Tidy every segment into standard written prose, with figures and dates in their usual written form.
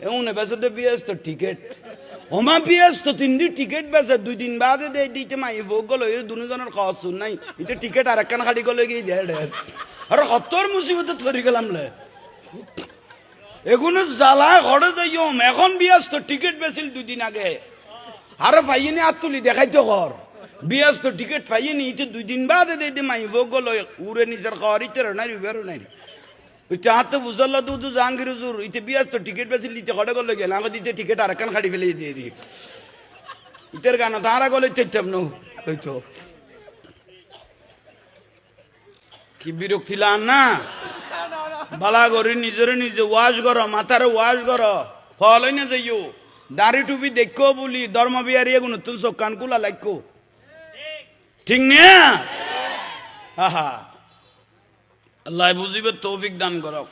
এমন বেসে তো বিয়েস তো টিকিট ওমা বিয়েস তো 3 দিন টিকিট বেসে 2 দিন বাদে দেই দিতে মাই ভোগ গলো এর দুজনের খাওয়া শুন নাই এটা টিকিট আর একখান খাড়ি গলে গিয়ে দেয় আর কতর মুসিবত পড়ে গেলাম লে এগুলো জ্বালা ঘরে যাইও এখন বিয়েস তো টিকিট বেছিল 2 দিন আগে আর পাইনি আর তুলি দেখাইতো ঘর বিয়েস তো টিকিট পাইনি এটা 2 দিন বাদে দেই মাই ভোগ গলো উড়ে নিচের খাওয়ার ইটার নাই বেরো নাই ওইটা হাতে বুঝাল্লা দুধু জাহাঙ্গীর হুজুর ইতে বিয়াস তো টিকিট বেশি লিতে খড়ে গেল গেল আমাকে দিতে টিকিট আর একখান খাড়ি ফেলে দিয়ে দিই ইতের গান তারা গলে চাইতাম না ওই তো কি বিরক্তি লান না বালা করি নিজের নিজে ওয়াশ করো মাথার ওয়াশ করো ফল হয় না যাইও দাড়ি টুপি দেখো বলি ধর্ম বিহারি এগুলো তুই চোখ কান কুলা লাগো ঠিক না হা হা আল্লাহ বুঝিবে তৌফিক দান করক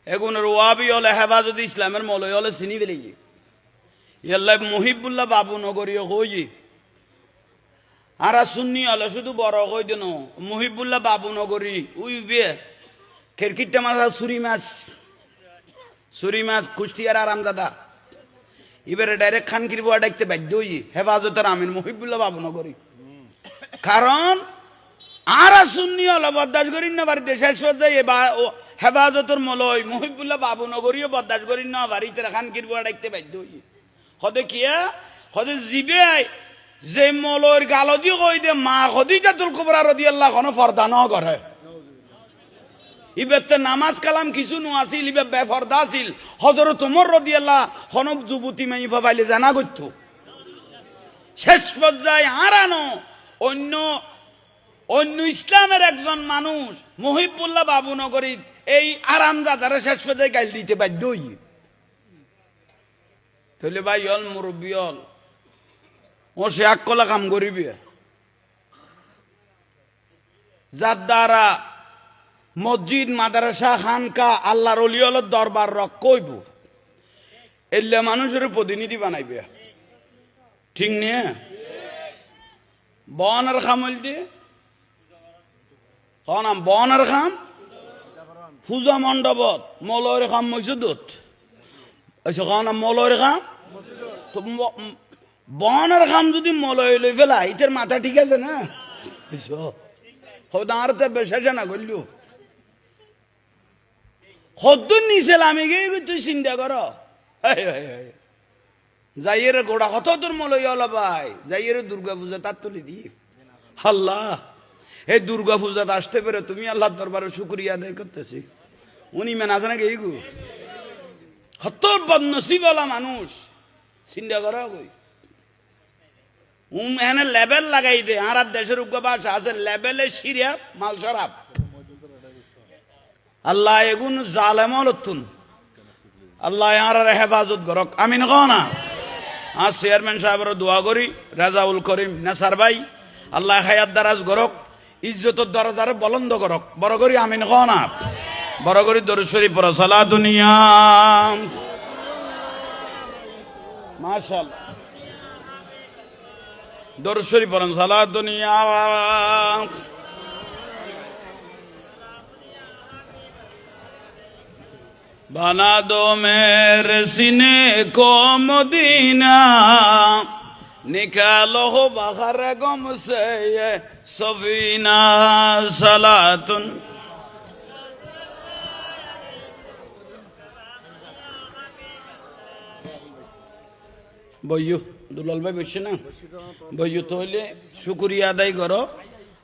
এগুনের ওয়াবি হলে হেফাজত ইসলামের মলয় হলে চিনি ফেলে আল্লাহ মহিবুল্লাহ বাবু নগরীয় হই আর সুন্নি হলে শুধু বড় হই দেন মহিবুল্লাহ বাবু নগরী উই বে খেরকিটটা মাছ সুরি মাছ কুষ্টিয়ার আরামদাদা এবারে ডাইরেক্ট খানকির বুয়া ডাকতে বাধ্য হই হেফাজতের আমিন মহিবুল্লাহ বাবু নগরী কারণ আর সুন্নি হলো বরদাস্ত করি না বাড়িতে শেষ পর্যায়ে হেফাজতের মলয় মহিবুল্লাহ বাবু নগরীও বরদাস্ত করি না বাড়িতে খানকির বুয়া ডাকতে বাধ্য হই হদে কিয়া হদে জিবে যে মলয়ের গালদি কই দে মা খদিজাতুল কুবরা রাদিয়াল্লাহু আনহা ফরদা ন করে ইবেতে নামাজ কালাম কিছু ন আছিল ইবে বেফরদা আছিল হযরত ওমর রাদিয়াল্লাহু হনব যুবতী মাইফা পাইলে জানা গইত শেষ পর্যায়ে আরানো অন্য ইসলামের একজন মানুষ মহিবুল্লাহ বাবু নগরী এই আরামদাদারা শেষ পর্যায়ে গাইল দিতে বাধ্য হই তাহলে ভাই হল মুরব্বী হল ও সে এক কলা কাম করিবে যার দ্বারা মসজিদ মাদ্রাসা খানকা আল্লাহর ওলি হলের দরবার কইব এলে মানুষের প্রতিনিধি বানাইবে ঠিক নিয়ে বনের খামল দিয়ে নাম বনের খাম পূজা মণ্ডপত মলয়ের খাম মসজিদত নাম মলয়ের খাম বনের খাম যদি মলয় লই ফেলা ইতের মাথা ঠিক আছে না দাঁড়াতে বেসা না করলু সদ্দুর নিছিল আমি গিয়ে তুই চিন্তা কর যাইয়ের গোড়া কত তোর মলয় হল ভাই যাইয়ের দুর্গা পূজা তার তুলি দি আল্লাহ এই দুর্গা পূজাতে আসতে পেরে তুমি আল্লাহর দরবারে শুকরিয়া আদায় করতেছি উনি মেন আছে নাকি এইগু কত বদনসিবওয়ালা মানুষ চিন্তা করা কই এখানে লেবেল লাগাই দে আর দেশের উগ্র ভাষা আছে লেবেলে সিরিয়া মাল শরাব আল্লাহ এগুন জালেমল তুন আল্লাহ আর হেফাজত করক আমিন না আর চেয়ারম্যান সাহেবের দোয়া করি রাজাউল করিম নেসার ভাই আল্লাহ হায়াত দারাজ করক ইজ্জতের দরজারে বলন্দ করক বড় করি আমিন না বড় করি দরুদ শরীফ পড়ো সালাতুনিয়া মাশাআল্লাহ দরুদ শরীফ পড়েন সালাতুনিয়া बना दो मेरे सीने को मदीना निकालो हो बाहर गम से ये सफीना सलातुन বইয়ু দুলাল ভাই বসে না বইয়ু তো হইলে শুকরিয়া আদায় করো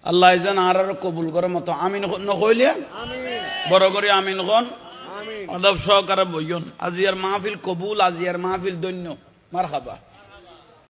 আল্লাহ যেন আর কবুল করে মতো আমিন নকইলে বড় করে আমিন খন আদব সহকারে বইয়ন আজিয়ার মাহফিল কবুল আজিয়ার মাহফিল দৈন্য মারহাবা